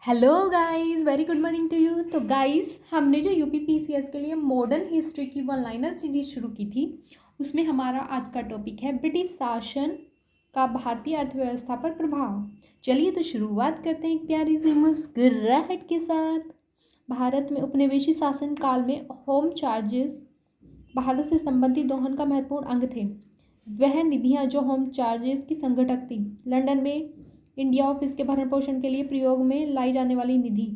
Hello guys, very good morning to you. तो guys, हमने जो यूपीपीसीएस के लिए मॉडर्न हिस्ट्री की वन लाइनर सीरीज शुरू की थी, उसमें हमारा आज का टॉपिक है ब्रिटिश शासन का भारतीय अर्थव्यवस्था पर प्रभाव। चलिए तो शुरुआत करते हैं एक प्यारी सी मुस्कुराहट के साथ। भारत में उपनिवेशी शासन काल में होम चार्जेस भारत से संबंधित दोहन का महत्वपूर्ण अंग थे। वह निधियां जो होम चार्जेस की संगठक थी, लंदन में इंडिया ऑफिस के भरण पोषण के लिए प्रयोग में लाई जाने वाली निधि,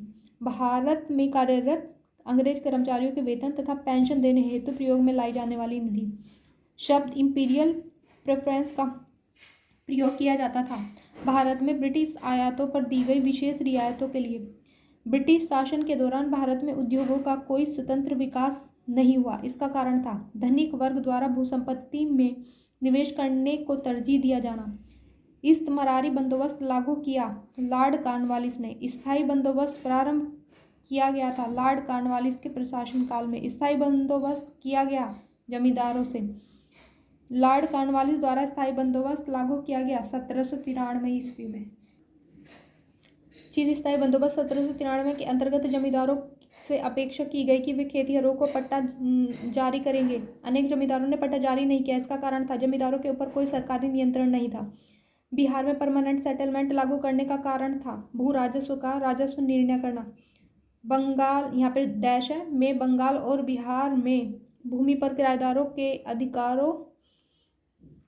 भारत में कार्यरत अंग्रेज कर्मचारियों के वेतन तथा पेंशन देने हेतु प्रयोग में लाई जाने वाली निधि। शब्द इंपीरियल प्रेफरेंस का प्रयोग किया जाता था भारत में ब्रिटिश आयातों पर दी गई विशेष रियायतों के लिए। ब्रिटिश शासन के दौरान भारत में उद्योगों का कोई स्वतंत्र विकास नहीं हुआ। इसका कारण था धनिक वर्ग द्वारा भूसंपत्ति में निवेश करने को तरजीह दिया जाना। इस्तमरारी बंदोबस्त लागू किया लॉर्ड कॉर्नवालिस ने। स्थायी बंदोबस्त प्रारंभ किया गया था लॉर्ड कॉर्नवालिस के प्रशासन काल में। स्थायी बंदोबस्त किया गया जमींदारों से। लॉर्ड कॉर्नवालिस द्वारा स्थायी बंदोबस्त लागू किया गया 1793 ईस्वी में। चिरस्थायी बंदोबस्त 1793 के अंतर्गत जमींदारों से अपेक्षा की गई कि वे खेतिहरों को पट्टा जारी करेंगे। अनेक जमींदारों ने पट्टा जारी नहीं किया। इसका कारण था जमींदारों के ऊपर कोई सरकारी नियंत्रण नहीं था। बिहार में परमानेंट सेटलमेंट लागू करने का कारण था भू राजस्व का राजस्व निर्णय करना। बंगाल, यहाँ पे डैश है, में बंगाल और बिहार में भूमि पर किराएदारों के अधिकारों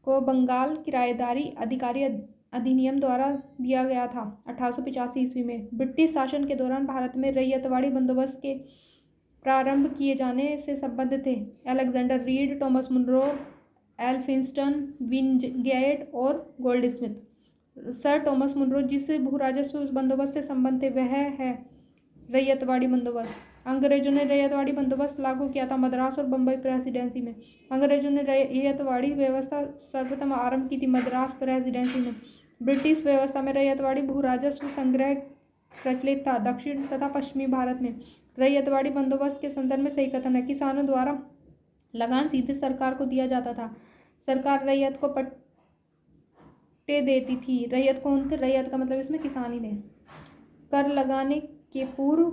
को बंगाल किराएदारी अधिकारी अधिनियम द्वारा दिया गया था 1885 ईस्वी में। ब्रिटिश शासन के दौरान भारत में रैयतवाड़ी बंदोबस्त के प्रारंभ किए जाने से संबद्ध थे Alexander Read, Thomas Munro, Elphinstone, Wingate और गोल्डस्मिथ। सर टॉमस मुनरो जिस भू राजस्व बंदोबस्त से संबंध थे वह है रैयतवाड़ी बंदोबस्त। अंग्रेजों ने रैयतवाड़ी बंदोबस्त लागू किया था मद्रास और बम्बई प्रेसिडेंसी में। अंग्रेजों ने रैयतवाड़ी व्यवस्था सर्वप्रथम आरंभ की थी मद्रास प्रेसिडेंसी में। ब्रिटिश व्यवस्था में रैयतवाड़ी भू राजस्व संग्रह प्रचलित था दक्षिण तथा पश्चिमी भारत में। रैयतवाड़ी बंदोबस्त के संदर्भ में सही कथन है किसानों द्वारा लगान सीधे सरकार को दिया जाता था। सरकार रैयत को पट्टे देती थी। रैयत कौन थे? रैयत का मतलब इसमें किसान ही थे। कर लगाने के पूर्व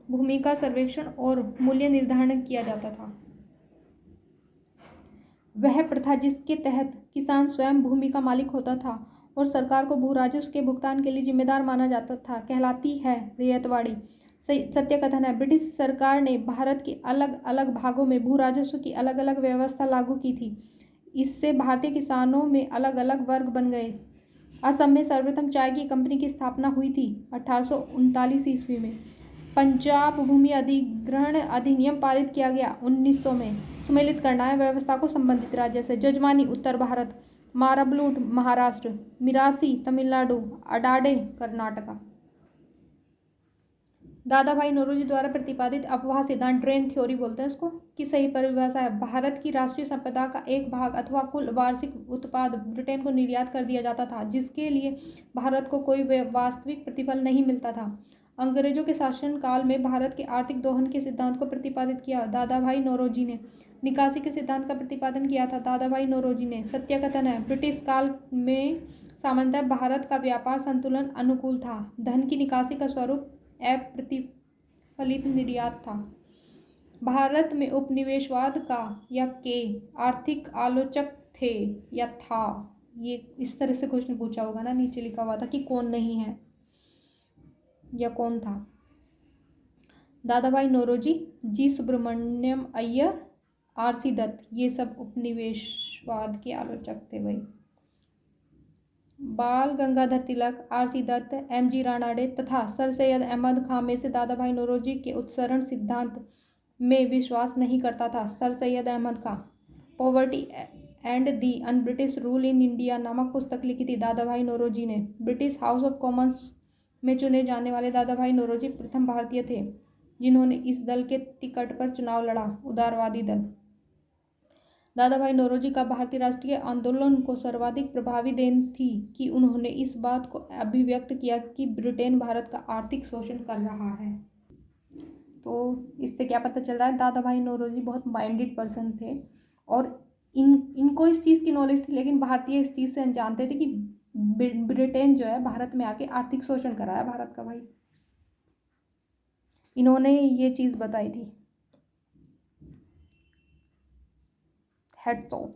भूमि का सर्वेक्षण और मूल्य निर्धारण किया जाता था। वह प्रथा जिसके तहत किसान स्वयं भूमि का मालिक होता था और सरकार को भू राजस्व के भुगतान के लिए जिम्मेदार माना जाता था कहलाती है रैयतवाड़ी। सत्य कथन है ब्रिटिश सरकार ने भारत के अलग अलग भागों में भू राजस्व की अलग अलग व्यवस्था लागू की थी। इससे भारतीय किसानों में अलग अलग वर्ग बन गए। असम में सर्वप्रथम चाय की कंपनी की स्थापना हुई थी 1839 ईस्वी में। पंजाब भूमि अधिग्रहण अधिनियम पारित किया गया 1900 में। सुमेलित करना है व्यवस्था को संबंधित राज्य से। जजमानी उत्तर भारत, माराबलूट महाराष्ट्र, मिरासी तमिलनाडु, अडाडे कर्नाटका। दादा भाई नौरोजी द्वारा प्रतिपादित अपवाह सिद्धांत, ड्रेन थ्योरी बोलते हैं इसको, की सही परिभाषा है भारत की राष्ट्रीय संपदा का एक भाग अथवा कुल वार्षिक उत्पाद ब्रिटेन को निर्यात कर दिया जाता था जिसके लिए भारत को कोई वास्तविक प्रतिफल नहीं मिलता था। अंग्रेजों के शासनकाल में भारत के आर्थिक दोहन के सिद्धांत को प्रतिपादित किया दादा भाई नौरोजी ने। निकासी के सिद्धांत का प्रतिपादन किया था दादा भाई नौरोजी ने। सत्य कथन है ब्रिटिश काल में सामान्यतः भारत का व्यापार संतुलन अनुकूल था। धन की निकासी का स्वरूप अप्रतिफलित निर्यात था। भारत में उपनिवेशवाद का या के आर्थिक आलोचक थे या था, ये इस तरह से क्वेश्चन पूछा होगा ना, नीचे लिखा हुआ था कि कौन नहीं है या कौन था। दादा भाई नौरोजी, जी सुब्रमण्यम अय्यर, आरसी दत्त, ये सब उपनिवेशवाद के आलोचक थे भाई। बाल गंगाधर तिलक, आरसी दत्त, एमजी रानाडे तथा सर सैयद अहमद खां में से दादा भाई नौरोजी के उत्सरण सिद्धांत में विश्वास नहीं करता था। Sir Syed Ahmed Khan poverty and the un British rule in India नामक पुस्तक लिखी थी दादा भाई नौरोजी ने। ब्रिटिश हाउस ऑफ कॉमन्स में चुने जाने वाले दादा भाई नौरोजी प्रथम भारतीय थे जिन्होंने इस दल के टिकट पर चुनाव लड़ा, उदारवादी दल। दादा भाई नौरोजी का भारतीय राष्ट्रीय आंदोलन को सर्वाधिक प्रभावी देन थी कि उन्होंने इस बात को अभिव्यक्त किया कि ब्रिटेन भारत का आर्थिक शोषण कर रहा है। तो इससे क्या पता चल रहा है दादा भाई नौरोजी बहुत माइंडेड पर्सन थे और इनको इस चीज़ की नॉलेज थी, लेकिन भारतीय इस चीज़ से जानते थे कि ब्रिटेन जो है भारत में आके आर्थिक शोषण कर रहा है भारत का भाई। इन्होंने ये चीज़ बताई थी। Heads of.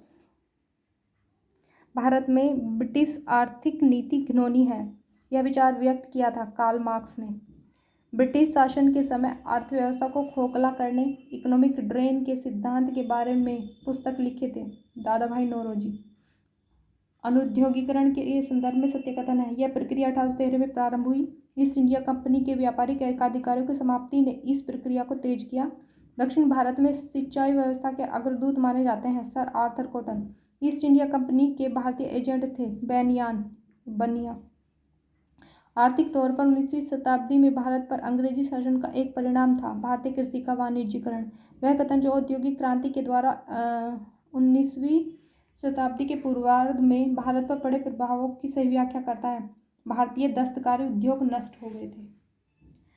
भारत में ब्रिटिश आर्थिक नीति घिनौनी है, यह विचार व्यक्त किया था कार्ल मार्क्स ने। ब्रिटिश शासन के समय अर्थव्यवस्था को खोखला करने इकोनॉमिक ड्रेन के सिद्धांत के बारे में पुस्तक लिखे थे दादा भाई नौरोजी। अनुद्योगीकरण के संदर्भ में सत्य कथन है, यह प्रक्रिया 1813 में प्रारंभ हुई। ईस्ट इंडिया कंपनी के व्यापारिक एकाधिकारियों की समाप्ति ने इस प्रक्रिया को तेज किया। दक्षिण भारत में सिंचाई व्यवस्था के अग्रदूत माने जाते हैं sir Arthur cotton. East India company के भारतीय एजेंट थे बनिया। आर्थिक तौर पर 19वीं शताब्दी में भारत पर अंग्रेजी शासन का एक परिणाम था भारतीय कृषि का वाणिज्यीकरण। वह कथन जो औद्योगिक क्रांति के द्वारा 19वीं शताब्दी के पूर्वार्ध में भारत पर पड़े प्रभावों की सही व्याख्या करता है। भारतीय दस्तकारी उद्योग नष्ट हो गए थे।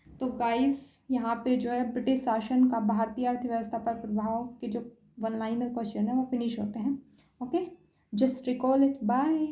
तो गाइस यहाँ पे जो है ब्रिटिश शासन का भारतीय अर्थव्यवस्था पर प्रभाव के जो वन लाइनर क्वेश्चन है वो फिनिश होते हैं। Okay, just recall it. Bye.